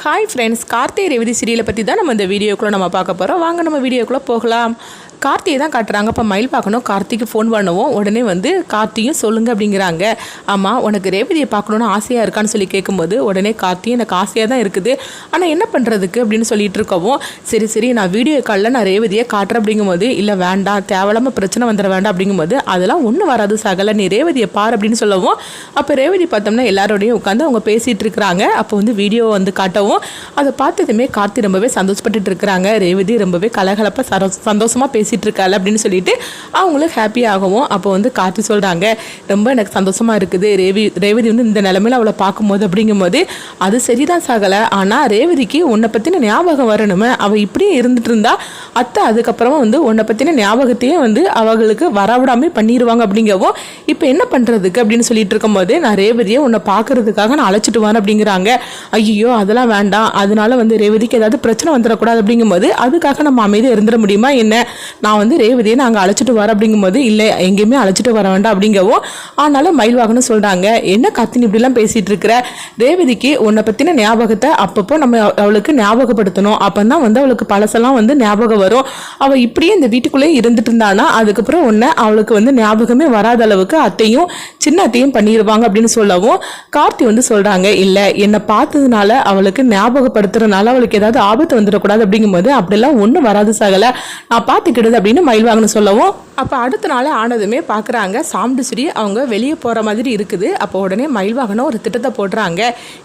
Hi friends, Karthigai Revathi சீரியலை பற்றி தான் நம்ம இந்த வீடியோக்குள்ளே நம்ம பார்க்க போகிறோம். வாங்க நம்ம வீடியோக்குள்ளே போகலாம். கார்த்திகை தான் காட்டுறாங்க. அப்போ மயில் பார்க்கணும். கார்த்திக்கு ஃபோன் பண்ணுவோம். உடனே வந்து கார்த்தியும் சொல்லுங்கள் அப்படிங்கிறாங்க. ஆமாம், உனக்கு ரேவதியை பார்க்கணுன்னு ஆசையாக இருக்கான்னு சொல்லி கேட்கும்போது உடனே கார்த்தியும் எனக்கு ஆசையாக தான் இருக்குது, ஆனால் என்ன பண்ணுறதுக்கு அப்படின்னு சொல்லிட்டு இருக்கவும், சரி நான் வீடியோ காலில் நான் ரேவதியை காட்டுறேன் அப்படிங்கும்போது, இல்லை வேண்டாம், தேவையில்லாமல் பிரச்சனை வந்துட வேண்டாம் அப்படிங்கும்போது, அதெல்லாம் ஒன்றும் வராது சகல, நீ ரேவதியை பார் அப்படின்னு சொல்லவும், அப்போ ரேவதி பார்த்தோம்னா எல்லாரோடையும் உட்காந்து அவங்க பேசிகிட்டு இருக்கிறாங்க. அப்போ வந்து வீடியோ வந்து காட்டவும் அதை பார்த்ததுமே கார்த்தி ரொம்பவே சந்தோஷப்பட்டுட்டு இருக்கிறாங்க. ரேவதி ரொம்பவே கலகலப்பாக சந்தோஷமாக பேசிட்டு இருக்காள் அப்படின்னு சொல்லிட்டு அவங்களும் ஹாப்பி ஆகவும், அப்போ வந்து கார்த்தி சொல்கிறாங்க, ரொம்ப எனக்கு சந்தோஷமாக இருக்குது, ரேவதி வந்து இந்த நிலைமையில அவளை பார்க்கும்போது அப்படிங்கும்போது, அது சரிதான் சகல, ஆனால் ரேவதிக்கு உன்னை பற்றின ஞாபகம் வரணுமே, அவள் இப்படியே இருந்துட்டு இருந்தா அத்தை அதுக்கப்புறமா வந்து உன்னை பற்றின ஞாபகத்தையும் வந்து அவங்களுக்கு வரவிடாமல் பண்ணிடுவாங்க அப்படிங்கவும், இப்போ என்ன பண்ணுறதுக்கு அப்படின்னு சொல்லிட்டு இருக்கும்போது, நான் ரேவதியை உன்னை பார்க்கறதுக்காக நான் அழைச்சிட்டு வரேன் அப்படிங்கிறாங்க. ஐயோ அதெல்லாம் வேண்டாம், அதனால வந்து ரேவதிக்கு ஏதாவது பிரச்சனை வந்துடக்கூடாது அப்படிங்கும்போது, அதுக்காக நம்ம அமைதியாக இருந்துட முடியுமா என்ன, நான் வந்து ரேவதியை நாங்கள் அழைச்சிட்டு வரேன் அப்படிங்கும்போது, இல்லை எங்கேயுமே அழைச்சிட்டு வர வேண்டாம் அப்படிங்கவும், ஆனாலும் மயில்வாகன்னு சொல்கிறாங்க, என்ன கத்தினி இப்படிலாம் பேசிகிட்டு இருக்கிற, ரேவதிக்கு உன்னை பற்றின ஞாபகத்தை அப்பப்போ நம்ம அவளுக்கு ஞாபகப்படுத்தணும், அப்போ தான் வந்து அவளுக்கு பழசெல்லாம் வந்து ஞாபகம் வரும், அவள் இப்படியே இந்த வீட்டுக்குள்ளேயே இருந்துட்டு இருந்தானா அதுக்கப்புறம் ஒன்று அவளுக்கு வந்து ஞாபகமே வராத அளவுக்கு அத்தையும் சின்ன அத்தையும் பண்ணிடுவாங்க அப்படின்னு சொல்லவும், கார்த்தி வந்து சொல்கிறாங்க, இல்லை என்னை பார்த்ததுனால அவளுக்கு ஞாபகப்படுத்துறதுனால அவளுக்கு ஏதாவது ஆபத்து வந்துடக்கூடாது அப்படிங்கும்போது, அப்படிலாம் ஒன்றும் வராது சகல, நான் பார்த்துக்கிடுது அப்படின்னு மயில்வாகன்னு சொல்லவும், அப்போ அடுத்த நாள் ஆனதுமே பார்க்குறாங்க சாமுண்டீஸ்வரி அவங்க வெளியே போகிற மாதிரி இருக்குது. அப்போ உடனே மயில்வாகனம் ஒரு திட்டத்தை போடுறாங்க,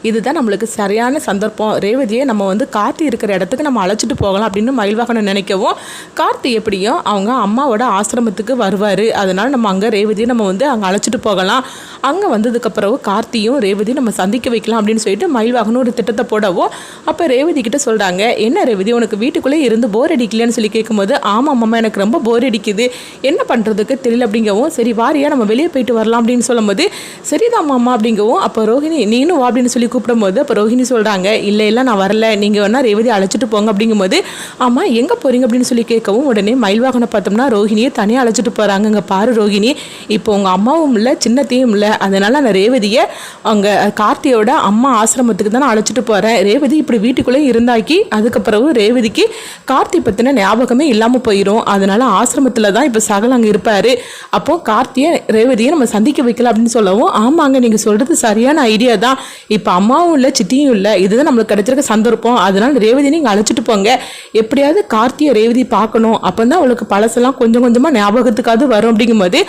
இதுதான் நம்மளுக்கு சரியான சந்தர்ப்பம், ரேவதியை நம்ம வந்து கார்த்தி இருக்கிற இடத்துக்கு நம்ம அழைச்சிட்டு போகலாம் அப்படின்னு மயில்வாகனம் நினைக்கவும், கார்த்தி எப்படியும் அவங்க அம்மாவோட ஆசிரமத்துக்கு வருவார், அதனால் நம்ம அங்கே ரேவதியை நம்ம வந்து அங்கே அழைச்சிட்டு போகலாம், அங்கே வந்ததுக்கப்புறம் கார்த்தியும் ரேவதியும் நம்ம சந்திக்க வைக்கலாம் அப்படின்னு சொல்லிட்டு மயில்வாகனம் ஒரு திட்டத்தை போடவும், அப்போ ரேவதி கிட்ட சொல்கிறாங்க, என்ன ரேவதி உனக்கு வீட்டுக்குள்ளே இருந்து போர் அடிக்கலையான்னு சொல்லி கேட்கும்போது, ஆமாம் அம்மா எனக்கு ரொம்ப போர் அடிக்குது, என்ன பண்ணுறதுக்கு தெரியல அப்படிங்கவும், சரி வாரியா நம்ம வெளியே போயிட்டு வரலாம் அப்படின்னு சொல்லும்போது, சரிதான் மாமா அப்படிங்கவும், அப்போ ரோஹிணி நீனும் வா அப்படின்னு சொல்லி கூப்பிடும்போது, அப்போ ரோஹிணி சொல்கிறாங்க, இல்லை நான் வரல, நீங்கள் வேணா ரேவதி அழைச்சிட்டு போங்க அப்படிங்கும்போது, ஆமாம் எங்கே போகிறீங்க அப்படின்னு சொல்லி கேட்கவும், உடனே மயில்வாகனை பார்த்தோம்னா ரோஹிணியை தனியாக அழைச்சிட்டு போகிறாங்க. இங்கே பாரு ரோஹிணி, இப்போ உங்கள் அம்மாவும் இல்லை சின்னத்தையும் இல்லை, அதனால் நான் ரேவதியை அவங்க கார்த்தியோட அம்மா ஆசிரமத்துக்கு தான் நான் அழைச்சிட்டு போகிறேன், ரேவதி இப்படி வீட்டுக்குள்ளே இருந்தாக்கி அதுக்கப்புறம் ரேவதிக்கு கார்த்தி பற்றின ஞாபகமே இல்லாமல் போயிடும், அதனால் ஆசிரமத்தில் தான் இப்போ சகல் அங்கே இருப்பார், அப்போது கார்த்தியை ரேவதியை நம்ம சந்திக்க வைக்கலாம் அப்படின்னு சொல்லவும், ஆமாங்க நீங்கள் சொல்கிறது சரியான ஐடியா தான், இப்போ அம்மாவும் இல்லை சித்தியும் இல்லை, இதுதான் நம்மளுக்கு கிடைச்சிருக்க சந்தர்ப்பம், அதனால் ரேவதி நீங்கள் அழைச்சிட்டு போங்க, எப்படியாவது கார்த்தியை ரேவதி பார்க்கணும், அப்போ தான் அவளுக்கு பழசெல்லாம் கொஞ்சம் கொஞ்சமாக ஞாபகத்துக்காவது வரும் அப்படிங்கும்போது,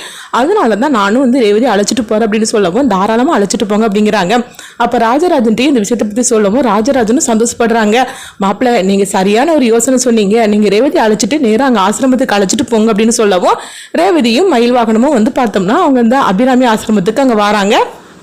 அதனால தான் நானும் வந்து ரேவதி அழைச்சிட்டு போகிறேன் அப்படின்னு சொல்லவும், தாராளமாக அழைச்சிட்டு போங்க அப்படிங்கிறாங்க. அப்போ ராஜராஜன்ட்டையும் இந்த விஷயத்தை பற்றி சொல்லவும் ராஜராஜனும் சந்தோஷப்படுறாங்க, மாப்பிள்ளை நீங்கள் சரியான ஒரு யோசனை சொன்னீங்க, நீங்கள் ரேவதி அழைச்சிட்டு நேராக அங்கே ஆசிரமத்துக்கு அழைச்சிட்டு போங்க அப்படின்னு சொல்லவும், ரேவதியும் மயில்வாகனமும் வந்து பார்த்தோம்னா அவங்க இந்த அபிராமி ஆசிரமத்துக்கு அங்கே வராங்க.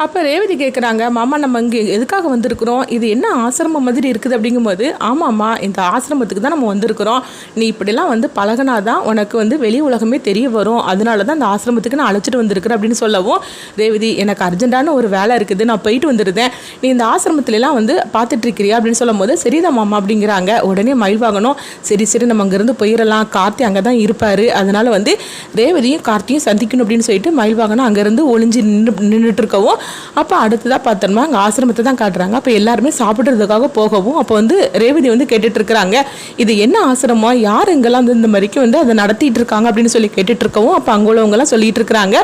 அப்போ ரேவதி கேட்குறாங்க, மாமா நம்ம இங்கே எதுக்காக வந்திருக்கிறோம், இது என்ன ஆசிரமம் மாதிரி இருக்குது அப்படிங்கும்போது, ஆமாம்மா இந்த ஆசிரமத்துக்கு தான் நம்ம வந்திருக்கிறோம், நீ இப்படிலாம் வந்து பழகினாதான் உனக்கு வந்து வெளி உலகமே தெரிய வரும், அதனால தான் இந்த ஆசிரமத்துக்கு நான் அழைச்சிட்டு வந்திருக்கிறேன் அப்படின்னு சொல்லவும், ரேவதி எனக்கு அர்ஜென்ட்டான ஒரு வேலை இருக்குது நான் போயிட்டு வந்துருந்தேன், நீ இந்த ஆசிரமத்துலலாம் வந்து பார்த்துட்டு இருக்கிறியா அப்படின்னு சொல்லும் போது, சரிதான் மாமா அப்படிங்கிறாங்க. உடனே மயில்வாகனம் சரி நம்ம அங்கேருந்து போயிடலாம், கார்த்தி அங்கே தான் இருப்பார், அதனால் வந்து ரேவதியும் கார்த்தியும் சந்திக்கணும் அப்படின்னு சொல்லிட்டு மயில்வாகனம் அங்கேருந்து ஒளிஞ்சு நின்றுட்டு இருக்கவும், அப்போ அடுத்ததாக பார்த்தோம்னா அங்கே ஆசிரமத்தை தான் காட்டுறாங்க. அப்போ எல்லாருமே சாப்பிட்றதுக்காக போகவும், அப்போ வந்து ரேவதி வந்து கேட்டுட்டு இருக்கிறாங்க, இது என்ன ஆசிரமம், யார் இங்கெல்லாம் வந்து இந்த மாதிரிக்கு வந்து அதை நடத்திட்டு இருக்காங்க அப்படின்னு சொல்லி கேட்டுட்டு இருக்கவும், அப்போ அங்கே உள்ளவங்கெல்லாம் சொல்லிட்டு இருக்கிறாங்க,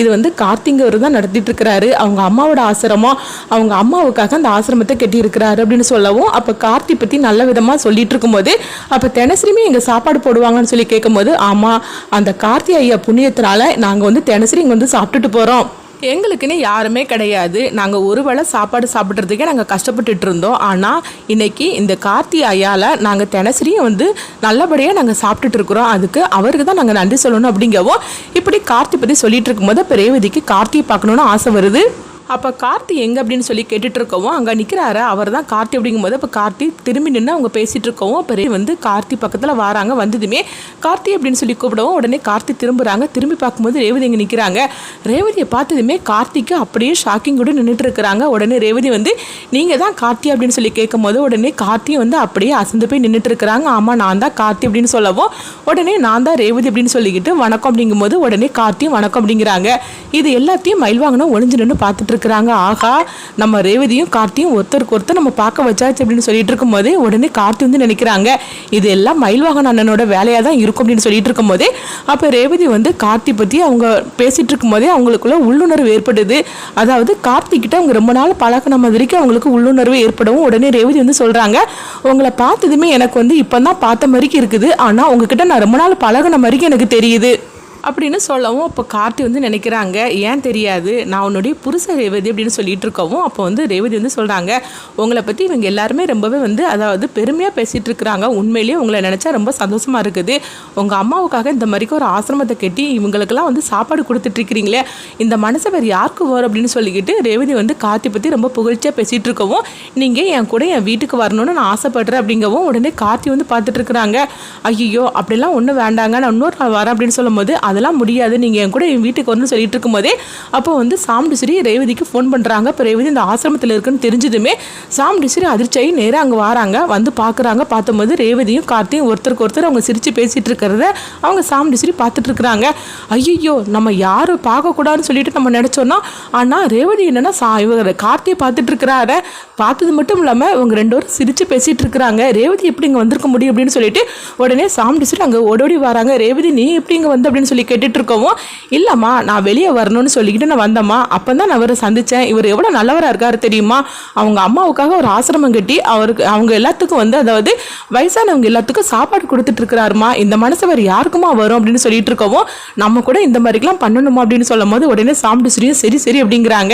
இது வந்து கார்த்திங்கவர் தான் நடத்திட்டு இருக்கிறாரு, அவங்க அம்மாவோட ஆசிரமம், அவங்க அம்மாவுக்காக அந்த ஆசிரமத்தை கட்டி இருக்கிறாரு அப்படின்னு சொல்லவும், அப்போ கார்த்தி பற்றி நல்ல விதமாக சொல்லிட்டு இருக்கும்போது, அப்போ தினசரியுமே இங்கே சாப்பாடு போடுவாங்கன்னு சொல்லி கேட்கும்போது, ஆமாம் அந்த கார்த்தி ஐயா புண்ணியத்தினால நாங்கள் வந்து தினசரி இங்கே வந்து சாப்பிட்டுட்டு போகிறோம், எங்களுக்குன்னு யாருமே கிடையாது, நாங்கள் ஒரு வேளை சாப்பாடு சாப்பிட்றதுக்கே நாங்கள் கஷ்டப்பட்டுட்டு இருந்தோம், ஆனால் இன்னைக்கு இந்த கார்த்தி ஐயால் நாங்கள் தினசரியும் வந்து நல்லபடியாக நாங்கள் சாப்பிட்டுட்டு இருக்கிறோம், அதுக்கு அவருக்கு தான் நாங்கள் நன்றி சொல்லணும் அப்படிங்கவும், இப்படி கார்த்தி பற்றி சொல்லிட்டு இருக்கும்போது இப்போ ரேவதிக்கு கார்த்தியை பார்க்கணுன்னு ஆசை வருது. அப்போ கார்த்தி எங்கே அப்படின்னு சொல்லி கேட்டுட்டு இருக்கவும், அங்கே நிற்கிறாரு அவர் தான் கார்த்தி அப்படிங்கும்போது, அப்போ கார்த்தி திரும்பி நின்று அவங்க பேசிகிட்டு இருக்கவும், அப்போ வந்து கார்த்தி பக்கத்தில் வராங்க, வந்ததுமே கார்த்தி அப்படின்னு சொல்லி கூப்பிடவும், உடனே கார்த்தி திரும்புகிறாங்க, திரும்பி பார்க்கும்போது ரேவதி இங்கே நிற்கிறாங்க, ரேவதியை பார்த்ததுமே கார்த்திக்கு அப்படியே ஷாக்கிங் கூட நின்றுட்டு இருக்கிறாங்க. உடனே ரேவதி வந்து நீங்கள் தான் கார்த்தி அப்படின்னு சொல்லி கேட்கும் போது, உடனே கார்த்தி வந்து அப்படியே அசந்து போய் நின்றுட்டு இருக்கிறாங்க, ஆமாம் நான் தான் கார்த்தி அப்படின்னு சொல்லவும், உடனே நான் தான் ரேவதி அப்படின்னு சொல்லிக்கிட்டு வணக்கம் அப்படிங்கும்போது, உடனே கார்த்தியும் வணக்கம் அப்படிங்கிறாங்க. இது எல்லாத்தையும் மயில்வாகனம் ஒளிஞ்சு நின்று பார்த்துட்டு இருக்கிறாங்க. ஆகா, நம்ம ரேவதியும் கார்த்தியும் ஒருத்தருக்கு ஒருத்தர் நம்ம பார்க்க வச்சாச்சு அப்படின்னு சொல்லிட்டு இருக்கும் போதே உடனே கார்த்தி வந்து நினைக்கிறாங்க இது எல்லாம் மயில்வாகன் அண்ணனோட வேலையாக தான் இருக்கும் அப்படின்னு சொல்லிட்டு இருக்கும் போதே அப்போ ரேவதி வந்து கார்த்தி பற்றி அவங்க பேசிட்டு இருக்கும் போதே அவங்களுக்குள்ள உள்ளுணர்வு ஏற்படுது. அதாவது கார்த்திகிட்ட அவங்க ரொம்ப நாள் பழகின மாதிரிக்கு அவங்களுக்கு உள்ளுணர்வு ஏற்படவும் உடனே ரேவதி வந்து சொல்கிறாங்க உங்களை பார்த்ததுமே எனக்கு வந்து இப்போ தான் பார்த்த மாதிரிக்கு இருக்குது, ஆனால் உங்ககிட்ட நான் ரொம்ப நாள் பழகின மாதிரிக்கு எனக்கு தெரியுது அப்படின்னு சொல்லவும் அப்போ கார்த்தி வந்து நினைக்கிறாங்க ஏன் தெரியாது, நான் உன்னுடைய புருஷ ரேவதி அப்படின்னு சொல்லிட்டு இருக்கவும் அப்போ வந்து ரேவதி வந்து சொல்கிறாங்க உங்களை பற்றி இவங்க எல்லாருமே ரொம்பவே வந்து அதாவது பெருமையாக பேசிகிட்டு இருக்கிறாங்க, உண்மையிலேயே உங்களை நினச்சா ரொம்ப சந்தோஷமாக இருக்குது. உங்கள் அம்மாவுக்காக இந்த மாதிரிக்கு ஒரு ஆசிரமத்தை கட்டி இவங்களுக்கெல்லாம் வந்து சாப்பாடு கொடுத்துட்ருக்கிறீங்களே, இந்த மனசை வேறு யாருக்கு வரும் அப்படின்னு சொல்லிக்கிட்டு ரேவதி வந்து கார்த்தி பற்றி ரொம்ப புகழ்ச்சியாக பேசிகிட்டு இருக்கவும் நீங்கள் என் கூட என் வீட்டுக்கு வரணும்னு நான் ஆசைப்படுறேன் அப்படிங்கவும் உடனே கார்த்தி வந்து பார்த்துட்டு இருக்கிறாங்க. ஐயோ அப்படிலாம் ஒன்றும் வேண்டாங்க, நான் இன்னொரு நாள் வரேன் அப்படின்னு சொல்லும் போது அதெல்லாம் முடியாது, நீங்கள் என் கூட என் வீட்டுக்கு வரணும்னு சொல்லிட்டு இருக்கும்போதே அப்போ வந்து சாமுண்டீஸ்வரி ரேவதிக்கு ஃபோன் பண்ணுறாங்க. இப்போ ரேவதி இந்த ஆசிரமத்தில் இருக்குன்னு தெரிஞ்சதுமே சாமுண்டீஸ்வரி அதிர்ச்சியாகி நேராக அங்கே வராங்க. வந்து பார்க்குறாங்க. பார்த்தும்போது ரேவதியும் கார்த்தியும் ஒருத்தருக்கு ஒருத்தர் அவங்க சிரித்து பேசிகிட்டு இருக்கிறத அவங்க சாமுண்டீஸ்வரி பார்த்துட்டு இருக்கிறாங்க. ஐயோ நம்ம யாரும் பார்க்கக்கூடாதுன்னு சொல்லிட்டு நம்ம நினச்சோன்னா, ஆனால் ரேவதி என்னென்னா இவங்க கார்த்தியை பார்த்துட்டு இருக்கிறார, பார்த்தது மட்டும் இல்லாமல் இவங்க ரெண்டு பேரும் சிரித்து பேசிகிட்டு இருக்கிறாங்க. ரேவதி எப்படி இங்கே வந்திருக்க முடியும் அப்படின்னு சொல்லிட்டு உடனே சாமுண்டீஸ்வரி அங்கே ஓடோடி வராங்க. ரேவதி நீ எப்படி இங்கே வந்து அப்படின்னு சொல்லி கேட்டுட்டு இருக்கவும் இல்லம்மா நான் வெளியே வரணும்னு சொல்லிக்கிட்டு நான் வந்தம்மா, அப்போ தான் நான் அவரை சந்தித்தேன், இவர் எவ்வளோ நல்லவராக இருக்காரு தெரியுமா, அவங்க அம்மாவுக்காக ஒரு ஆசிரமம் கட்டி அவருக்கு அவங்க எல்லாத்துக்கும் வந்து அதாவது வயசானவங்க எல்லாத்துக்கும் சாப்பாடு கொடுத்துட்டு இருக்கிறாருமா, இந்த மனசு வேறு யாருக்குமா வரும் அப்படின்னு சொல்லிட்டு இருக்கவும் நம்ம கூட இந்த மாதிரிலாம் பண்ணணுமா அப்படின்னு சொல்லும் போது உடனே சாமுண்டீஸ்வரியும் சரி சரி அப்படிங்கிறாங்க.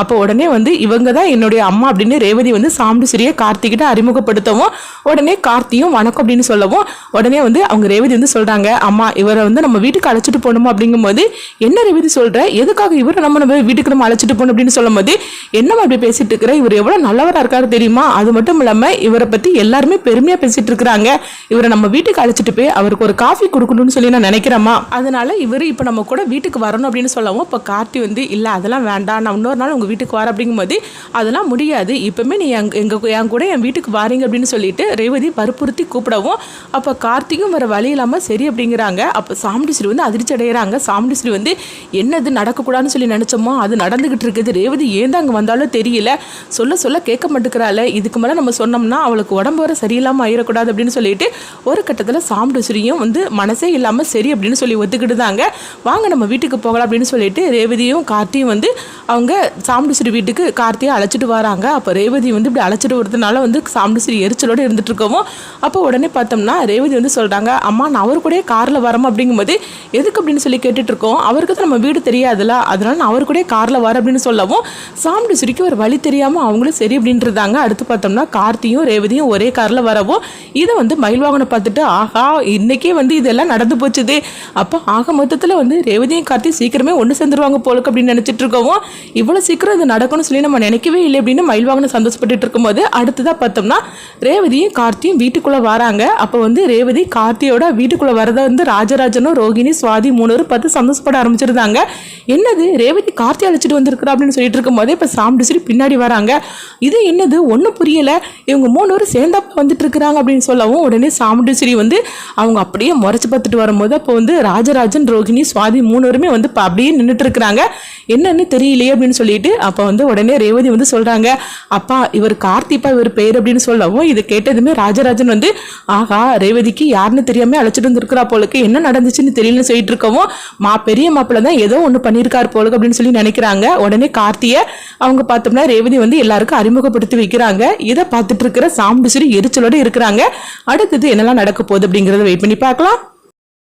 அப்போ உடனே வந்து இவங்க தான் என்னுடைய அம்மா அப்படின்னு ரேவதி வந்து சாமுண்டீஸ்வரியை கார்த்திகிட்ட அறிமுகப்படுத்தவும் உடனே கார்த்தியும் வணக்கம் அப்படின்னு சொல்லவும் உடனே வந்து அவங்க ரேவதி வந்து சொல்கிறாங்க அம்மா இவரை வந்து நம்ம வீட்டுக்கு அழைச்சிட்டு போகணுமா அப்படிங்கும்போது என்ன ரேவதி சொல்ற, எதுக்காக இவரை நம்ம வீட்டுக்கு நம்ம அழைச்சிட்டு போகணும் அப்படின்னு சொல்லும் போது என்னமா அப்படி பேசிட்டு இருக்கிற, இவர் எவ்வளவு நல்லவராக இருக்காரு தெரியுமா, அது மட்டும் இல்லாம இவரை பத்தி எல்லாருமே பெருமையா பேசிட்டு இருக்கிறாங்க, இவரை நம்ம வீட்டுக்கு அழைச்சிட்டு போய் அவருக்கு ஒரு காஃபி கொடுக்கணும்னு சொல்லி நான் நினைக்கிறேம்மா, அதனால இவர் இப்போ நம்ம கூட வீட்டுக்கு வரணும் அப்படின்னு சொல்லவும் இப்போ கார்த்தி வந்து இல்லை அதெல்லாம் வேண்டாம், நான் இன்னொரு நாள் உங்கள் வீட்டுக்கு வர அப்படிங்கும்போது அதெல்லாம் முடியாது, இப்போமே நீ என் கூட என் வீட்டுக்கு வாரீங்க அப்படின்னு சொல்லிட்டு ரேவதி வற்புறுத்தி கூப்பிடவும் அப்போ கார்த்திக்கும் வேற வழி இல்லாமல் சரி அப்படிங்கிறாங்க. அப்போ சாமுண்டீஸ்வரி வந்து அதிர்ச்சி அடைகிறாங்க. சாமுண்டீஸ்வரி வந்து என்னது நடக்கக்கூடாதுன்னு சொல்லி நினச்சோமோ அது நடந்துகிட்டு இருக்குது, ரேவதி ஏன் தான் அங்கே வந்தாலும் தெரியல, சொல்ல சொல்ல கேட்க மாட்டேங்கிறாள், இதுக்கு மேலே நம்ம சொன்னோம்னா அவளுக்கு உடம்பு வர சரியில்லாமல் ஆயிடக்கூடாது அப்படின்னு சொல்லிட்டு ஒரு கட்டத்தில் சாமுண்டீஸ்வரியும் வந்து மனசே இல்லாமல் சரி அப்படின்னு சொல்லி ஒத்துக்கிட்டுதாங்க. வாங்க நம்ம வீட்டுக்கு போகலாம் அப்படின்னு சொல்லிட்டு ரேவதியும் கார்த்தியும் வந்து அவங்க சாமுண்டீஸ்வரி வீட்டுக்கு கார்த்தியை அழைச்சிட்டு வராங்க. அப்போ ரேவதி வந்து இப்படி அழைச்சிட்டு வரதுனால வந்து சாமுண்டீஸ்வரி எரிச்சலோடு இருந்துட்டு இருக்கவும் அப்போ உடனே பார்த்தோம்னா ரேவதி வந்து சொல்கிறாங்க அம்மா நான் அவர் கூட காரில் வரோம் அப்படிங்கும்போது எதுக்கு அப்படின்னு சொல்லி கேட்டுட்டு இருக்கோம், அவருக்கு தான் நம்ம வீடு தெரியாதுல்ல, அதனால நான் அவர் கூட காரில் வர அப்படின்னு சொல்லவும் சாமுண்டீஸ்வரிக்கு ஒரு வழி தெரியாமல் அவங்களும் சரி அப்படின்றதாங்க. அடுத்து பார்த்தோம்னா கார்த்தியும் ரேவதியும் ஒரே காரில் வரவும் இதை வந்து மயில்வாகனை பார்த்துட்டு ஆஹா இன்னைக்கே வந்து இதெல்லாம் நடந்து போச்சுது, அப்போ ஆக மொத்தத்தில் வந்து ரேவதியும் கார்த்தி சீக்கிரமே ஒன்று சேர்ந்துருவாங்க போலுக்கு அப்படின்னு நினச்சிட்டு இருக்கவும் இவ்வளோ சீக்கிரம் இது நடக்கும்னு சொல்லி நம்ம நினைக்கவே இல்லை அப்படின்னு மயில்வாகனை சந்தோஷப்பட்டு இருக்கும்போது அடுத்ததாக பார்த்தோம்னா ரேவதியும் கார்த்தியும் வீட்டுக்குள்ளே வராங்க. அப்போ வந்து ரேவதி கார்த்தியோட வீட்டுக்குள்ளே வரதை வந்து ராஜராஜனும் ரோகிணி சுவாதி 3 பேரும் பார்த்து சந்தோஷப்பட ஆரம்பிச்சிருந்தாங்க. என்னது ரேவதி கார்த்தி அழைச்சிட்டு வந்திருக்கிறா அப்படின்னு சொல்லிட்டு இருக்கும் போதே இப்போ சாமுண்டீஸ்வரி பின்னாடி வராங்க. இது என்னது ஒன்றும் புரியலை, இவங்க 3 பேரும் சேர்ந்தாப்ப வந்துட்டு இருக்கிறாங்க அப்படின்னு சொல்லவும் உடனே சாமுண்டீஸ்வரி வந்து அவங்க அப்படியே முறைச்சு பார்த்துட்டு வரும்போது அப்போ வந்து ராஜராஜன் ரோகிணி சுவாதி 3 பேருமே வந்து அப்படியே நின்றுட்டு இருக்கிறாங்க. என்னன்னு தெரியலையே அப்படின்னு சொல்லிட்டு அப்போ வந்து உடனே ரேவதி வந்து சொல்கிறாங்க அப்பா இவர் கார்த்திப்பா இவர் பேர் அப்படின்னு சொல்லவும் இது கேட்டதுமே ராஜராஜன் வந்து ஆஹா ரேவதிக்கு யாருன்னு தெரியாமல் அழைச்சிட்டு வந்துருக்கிறா போலுக்கு, என்ன நடந்துச்சுன்னு தெரியலன்னு சொல்லிட்டு இருக்கவும் பெரிய மாப்பிள்ள தான் ஏதோ ஒன்று பண்ணியிருக்காரு போலுக்கு அப்படின்னு சொல்லி நினைக்கிறாங்க. உடனே கார்த்தியை அவங்க பார்த்தோம்னா ரேவதி வந்து எல்லாருக்கும் அறிமுகப்படுத்தி வைக்கிறாங்க. இதை பார்த்துட்டு இருக்கிற சாமுண்டீஸ்வரி எரிச்சலோடு இருக்கிறாங்க. அடுத்தது என்னெல்லாம் நடக்க போகுது அப்படிங்கிறத வெயிட் பண்ணி பார்க்கலாம்.